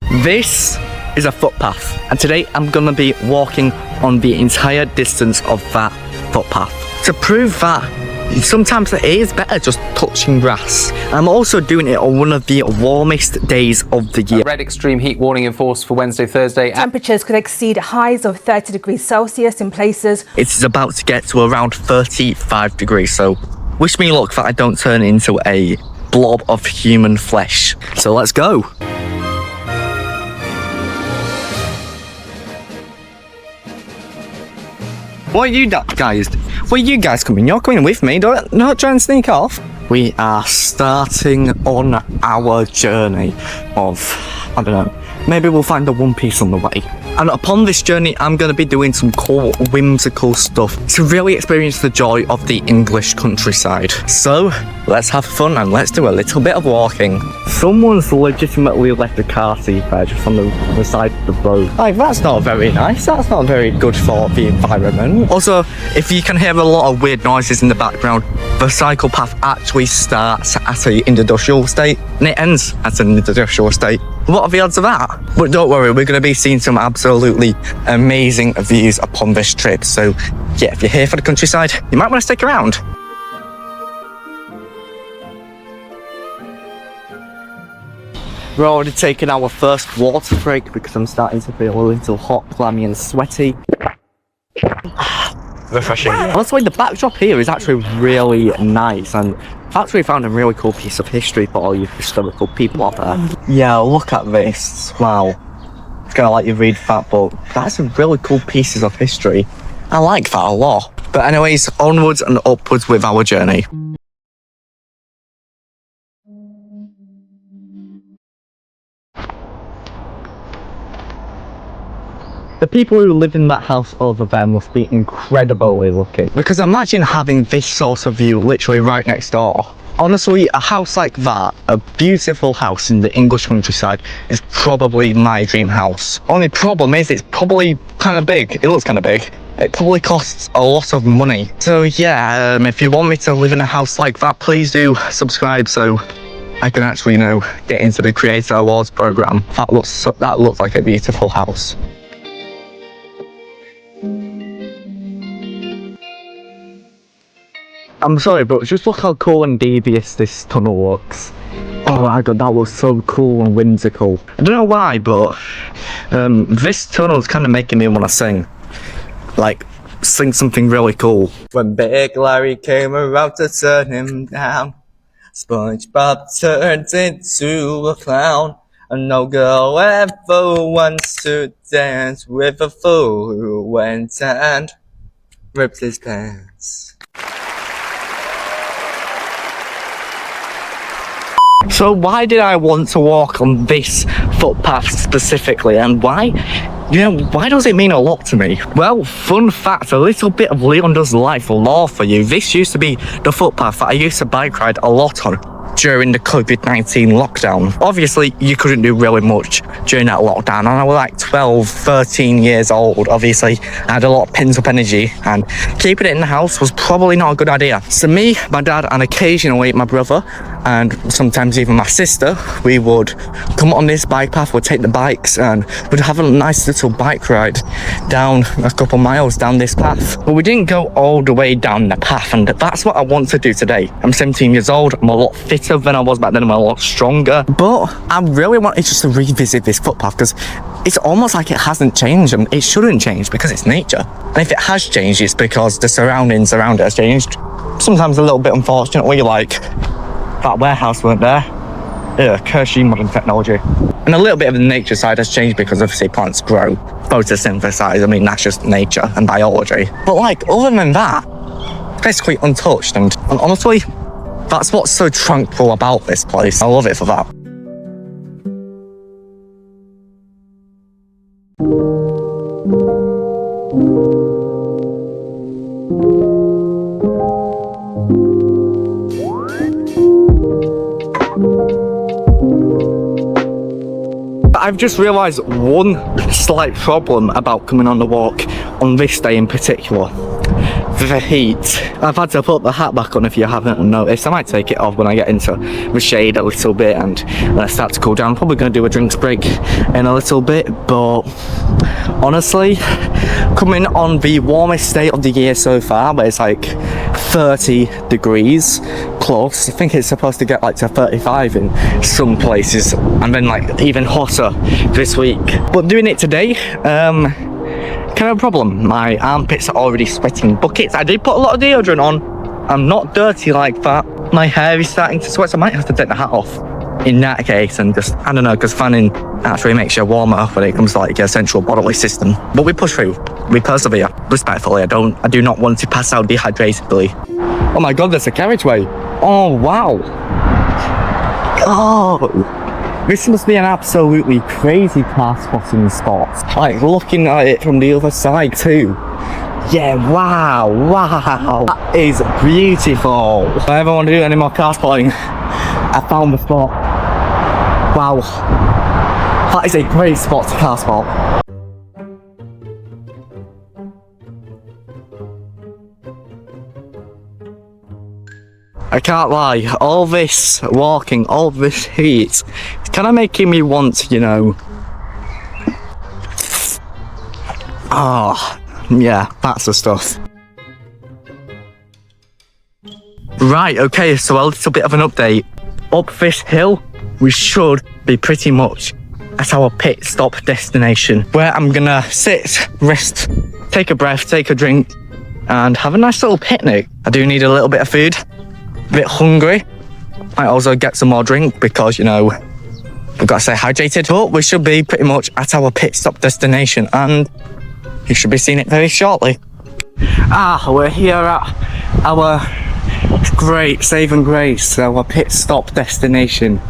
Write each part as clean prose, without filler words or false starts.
This is a footpath, and today I'm gonna be walking on the entire distance of that footpath to prove that sometimes it is better just touching grass. I'm also doing it on one of the warmest days of the year. A red extreme heat warning in force for Wednesday, Thursday. Temperatures could exceed highs of 30 degrees Celsius in places. It's about to get to around 35 degrees, so wish me luck that I don't turn into a blob of human flesh. So let's go. What are you guys? Where are you guys coming? You're coming with me. Don't try and sneak off. We are starting on our journey of, I don't know, maybe we'll find the One Piece on the way. And upon this journey, I'm going to be doing some cool, whimsical stuff to really experience the joy of the English countryside. So, let's have fun and let's do a little bit of walking. Someone's legitimately left a car seat there just on the side of the road. Like, that's not very nice. That's not very good for the environment. Also, if you can hear a lot of weird noises in the background, the cycle path actually starts at an industrial estate and it ends at an industrial estate. What are the odds of that? But don't worry, we're going to be seeing some absolutely amazing views upon this trip. So yeah, if you're here for the countryside, you might want to stick around. We're already taking our first water break because I'm starting to feel a little hot, clammy and sweaty. Refreshing. Honestly, the backdrop here is actually really nice, and I've actually found a really cool piece of history for all you historical people out there. Yeah, look at this. Wow. It's gonna let you read that book. That's some really cool pieces of history. I like that a lot. But anyways, onwards and upwards with our journey. The people who live in that house over there must be incredibly lucky. Because imagine having this sort of view literally right next door. Honestly, a house like that, a beautiful house in the English countryside, is probably my dream house. Only problem is it's probably kind of big. It looks kind of big. It probably costs a lot of money. So yeah, if you want me to live in a house like that, please do subscribe so I can actually, you know, get into the Creator Awards program. That looks like a beautiful house. I'm sorry, but just look how cool and devious this tunnel looks. Oh my god, that looks so cool and whimsical. I don't know why, but this tunnel's kind of making me want to sing. Like, sing something really cool. When Big Larry came around to turn him down, SpongeBob turned into a clown. And no girl ever wants to dance with a fool who went and ripped his pants. So why did I want to walk on this footpath specifically, and why does it mean a lot to me? Well, fun fact, a little bit of Leonda's life lore for you. This used to be the footpath that I used to bike ride a lot on during the COVID-19 lockdown. Obviously, you couldn't do really much during that lockdown, and I was like 12, 13 years old. Obviously, I had a lot of pent-up energy, and keeping it in the house was probably not a good idea. So me, my dad, and occasionally my brother, and sometimes even my sister, we would come on this bike path, we'd take the bikes, and we'd have a nice little bike ride down a couple miles down this path. But we didn't go all the way down the path, and that's what I want to do today. I'm 17 years old, I'm a lot fitter than I was back then, I'm a lot stronger, but I really wanted just to revisit this footpath because it's almost like it hasn't changed, and it shouldn't change because it's nature. And if it has changed, it's because the surroundings around it has changed. Sometimes a little bit unfortunately, like that warehouse weren't there. Yeah, curse you, modern technology. And a little bit of the nature side has changed because obviously plants grow, photosynthesize. I mean, that's just nature and biology. But like, other than that, basically untouched, and honestly, that's what's so tranquil about this place. I love it for that. I've just realised one slight problem about coming on the walk on this day in particular. the heat. I've had to put the hat back on if you haven't noticed. I might take it off when I get into the shade a little bit and when I start to cool down. I'm probably going to do a drinks break in a little bit, but honestly, coming on the warmest day of the year so far, where it's like 30 degrees plus. I think it's supposed to get like to 35 in some places, and then like even hotter this week. But doing it today, kind of a problem. My armpits are already sweating buckets. I did put a lot of deodorant on. I'm not dirty like that. My hair is starting to sweat, so I might have to take the hat off in that case and just, I don't know, because fanning actually makes you warmer when it comes to like your central bodily system. But we push through, we persevere, respectfully. I do not want to pass out dehydratedly. Oh my god, there's a carriageway. Oh wow. Oh. This must be an absolutely crazy car spotting spot. Like looking at it from the other side too. Yeah, wow. That is beautiful. If I ever want to do any more car spotting, I found the spot. Wow. That is a great spot to car spot. I can't lie, all this walking, all this heat, it's kind of making me want, you know... yeah, that's the stuff. Right, okay, so a little bit of an update. Up this hill, we should be pretty much at our pit stop destination, where I'm gonna sit, rest, take a breath, take a drink, and have a nice little picnic. I do need a little bit of food. A bit hungry. Might also get some more drink because, you know, we've got to stay hydrated. But we should be pretty much at our pit stop destination and you should be seeing it very shortly. We're here at our great save and grace, our pit stop destination.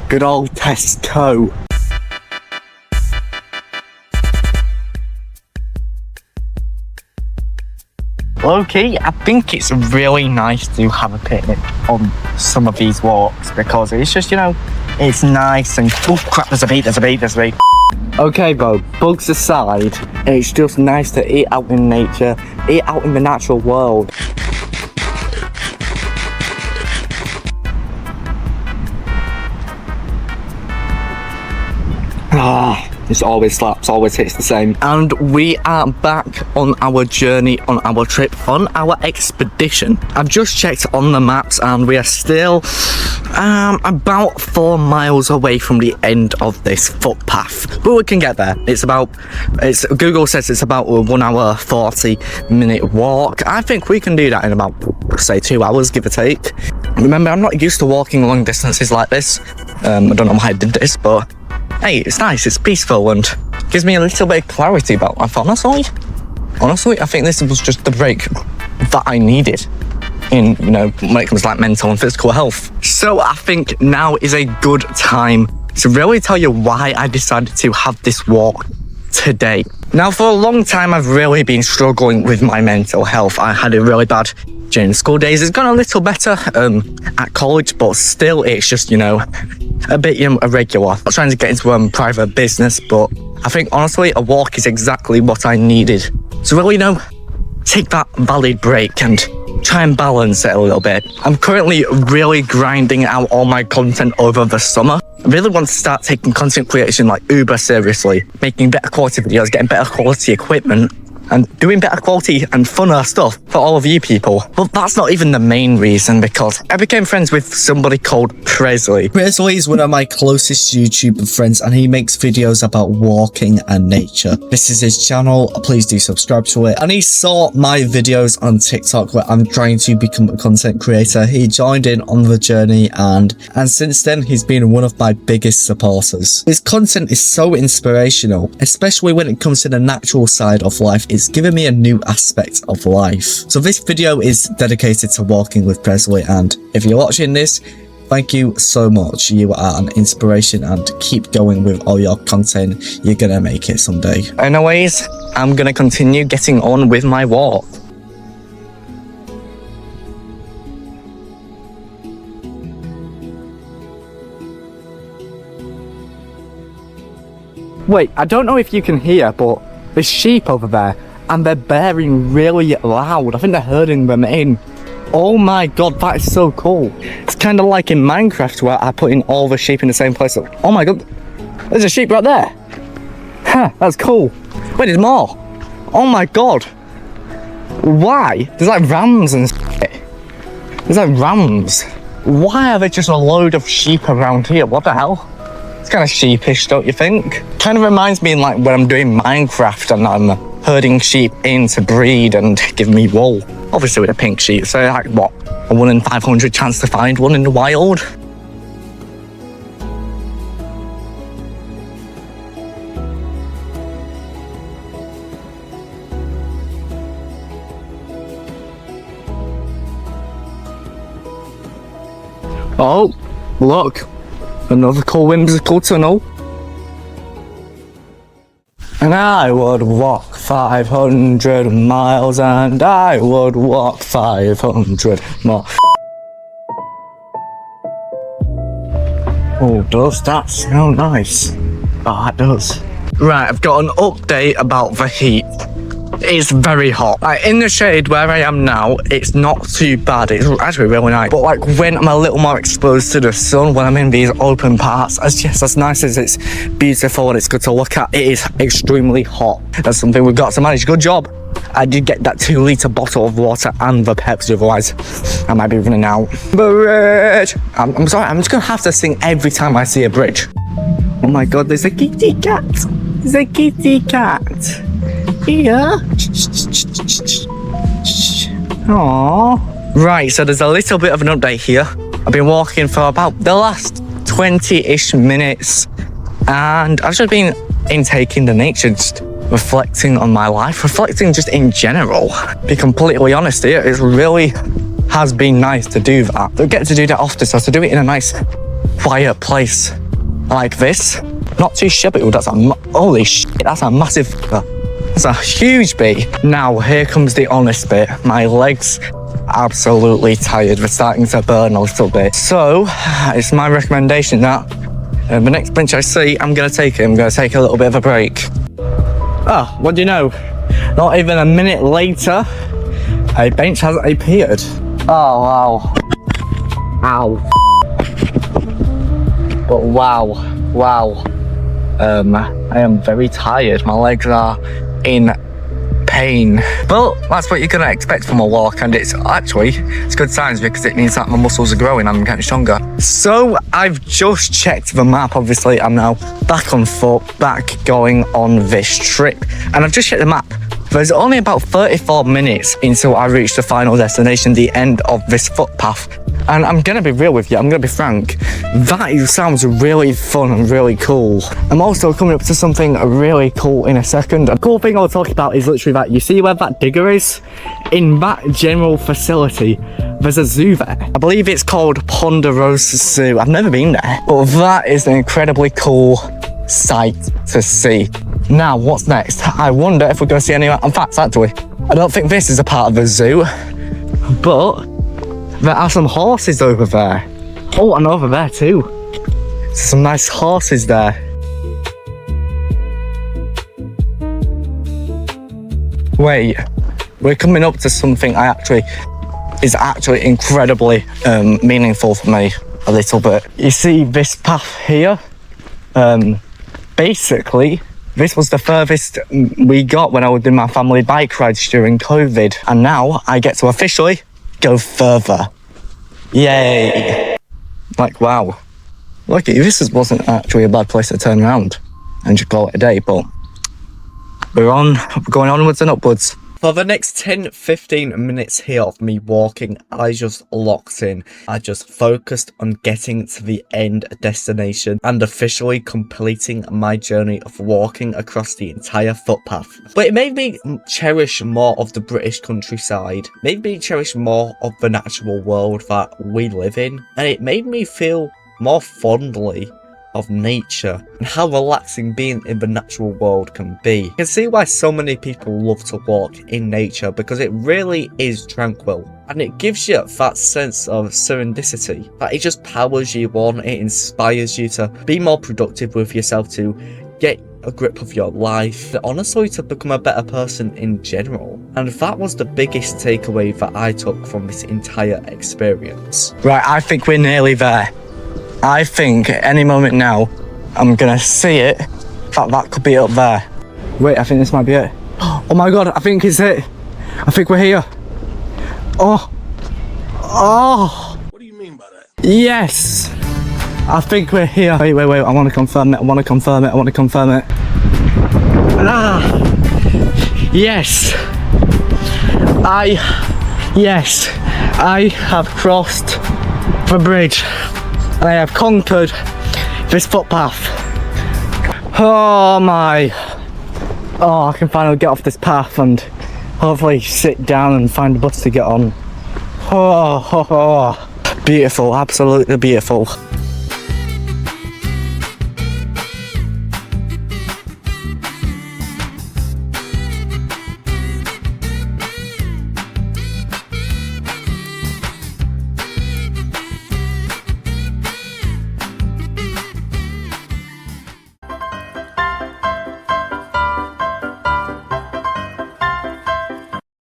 Good old Tesco. Okay, I think it's really nice to have a picnic on some of these walks because it's just, you know, it's nice and... Oh crap, there's a bee. Okay, bro, bugs aside, it's just nice to eat out in nature, eat out in the natural world. This always slaps, always hits the same. And we are back on our journey, on our trip, on our expedition. I've just checked on the maps and we are still about 4 miles away from the end of this footpath. But we can get there. Google says it's about a 1 hour 40 minute walk. I think we can do that in about, say, 2 hours, give or take. Remember, I'm not used to walking long distances like this. I don't know why I did this, but hey, it's nice, it's peaceful and gives me a little bit of clarity about life. Honestly, I think this was just the break that I needed in, you know, when it comes to like mental and physical health. So I think now is a good time to really tell you why I decided to have this walk today. Now, for a long time, I've really been struggling with my mental health. I had it really bad during school days. It's gone a little better at college, but still, it's just, you know, a bit irregular. I'm trying to get into private business, but I think, honestly, a walk is exactly what I needed. So really, you know, take that valid break and try and balance it a little bit. I'm currently really grinding out all my content over the summer. I really want to start taking content creation like uber seriously, making better quality videos, getting better quality equipment, and doing better quality and funner stuff for all of you people. But that's not even the main reason, because I became friends with somebody called Presley. Presley is one of my closest YouTube friends and he makes videos about walking and nature. This is his channel, please do subscribe to it. And he saw my videos on TikTok where I'm trying to become a content creator. He joined in on the journey and since then he's been one of my biggest supporters. His content is so inspirational, especially when it comes to the natural side of life. It's given me a new aspect of life. So this video is dedicated to walking with Presley, and if you're watching this, thank you so much. You are an inspiration and keep going with all your content. You're gonna make it someday. Anyways, I'm gonna continue getting on with my walk. Wait, I don't know if you can hear, but there's sheep over there. and they're bearing really loud. I think they're herding them in. Oh my god, that is so cool. It's kind of like in Minecraft where I put in all the sheep in the same place. Oh my god, there's a sheep right there. Huh, that's cool. Wait, there's more. Oh my god. Why? There's like rams and shit. There's like rams. Why are there just a load of sheep around here? What the hell? It's kind of sheepish, don't you think? Kind of reminds me like when I'm doing Minecraft and I'm herding sheep in to breed and give me wool. Obviously with a pink sheep, so like what? A 1 in 500 chance to find one in the wild? Oh, look, another cool whimsical tunnel. And I would walk 500 miles, and I would walk 500 more. Oh, does that sound nice? Oh, it does. Right, I've got an update about the heat. It's very hot. Like in the shade where I am now, it's not too bad. It's actually really nice. But like when I'm a little more exposed to the sun, when I'm in these open parts, as nice as it's beautiful and it's good to look at, it is extremely hot. That's something we've got to manage. Good job. I did get that 2-litre bottle of water and the Pepsi, otherwise I might be running out. Bridge! I'm sorry, I'm just gonna have to sing every time I see a bridge. Oh my god, there's a kitty cat. There's a kitty cat. Here. Aww. Right, so there's a little bit of an update here. I've been walking for about the last 20-ish minutes and I've just been intaking the nature, just reflecting on my life, reflecting just in general. Be completely honest here, it really has been nice to do that. Don't get to do that often, so to do it in a nice quiet place like this. Not too shabby. Oh, that's a holy shit, that's a massive, that's a huge bit. Now here comes the honest bit. My legs absolutely tired. They're starting to burn a little bit. So it's my recommendation that the next bench I see, I'm gonna take it. I'm gonna take a little bit of a break. Oh, what do you know? Not even a minute later, a bench has appeared. Oh wow. Ow. But wow. I am very tired. My legs are in pain. But that's what you're gonna expect from a walk, and it's good signs because it means that my muscles are growing and I'm getting stronger. So I've just checked the map. Obviously I'm now back on foot, back going on this trip, and I've just checked the map. There's only about 34 minutes until I reach the final destination, the end of this footpath. And I'm gonna be real with you, I'm gonna be frank, that sounds really fun and really cool. I'm also coming up to something really cool in a second. A cool thing I'll talk about is literally that, you see where that digger is? In that general facility, there's a zoo there. I believe it's called Ponderosa Zoo. I've never been there, but that is an incredibly cool sight to see. Now, what's next? I wonder if we're gonna see any facts, actually. I don't think this is a part of the zoo, but there are some horses over there. Oh, and over there too. Some nice horses there. Wait, we're coming up to something is actually incredibly meaningful for me a little bit. You see this path here? Basically, this was the furthest we got when I was doing my family bike rides during COVID. And now I get to officially go further. Yay. Like, wow. Lucky, this wasn't actually a bad place to turn around and just call it a day, but we're going onwards and upwards. For the next 10-15 minutes here of me walking, I just locked in. I just focused on getting to the end destination and officially completing my journey of walking across the entire footpath. But it made me cherish more of the British countryside, made me cherish more of the natural world that we live in, and it made me feel more fondly of nature and how relaxing being in the natural world can be. You can see why so many people love to walk in nature, because it really is tranquil and it gives you that sense of serendipity, that it just powers you on, it inspires you to be more productive with yourself, to get a grip of your life, and honestly to become a better person in general. And that was the biggest takeaway that I took from this entire experience. Right, I think we're nearly there. I think at any moment now, I'm gonna see it, that could be up there. Wait, I think this might be it. Oh my god, I think it's it. I think we're here. Oh. What do you mean by that? Yes. I think we're here. Wait, I want to confirm it. Yes. I have crossed the bridge. And I have conquered this footpath. Oh my. Oh, I can finally get off this path and hopefully sit down and find a bus to get on. Oh. Beautiful, absolutely beautiful.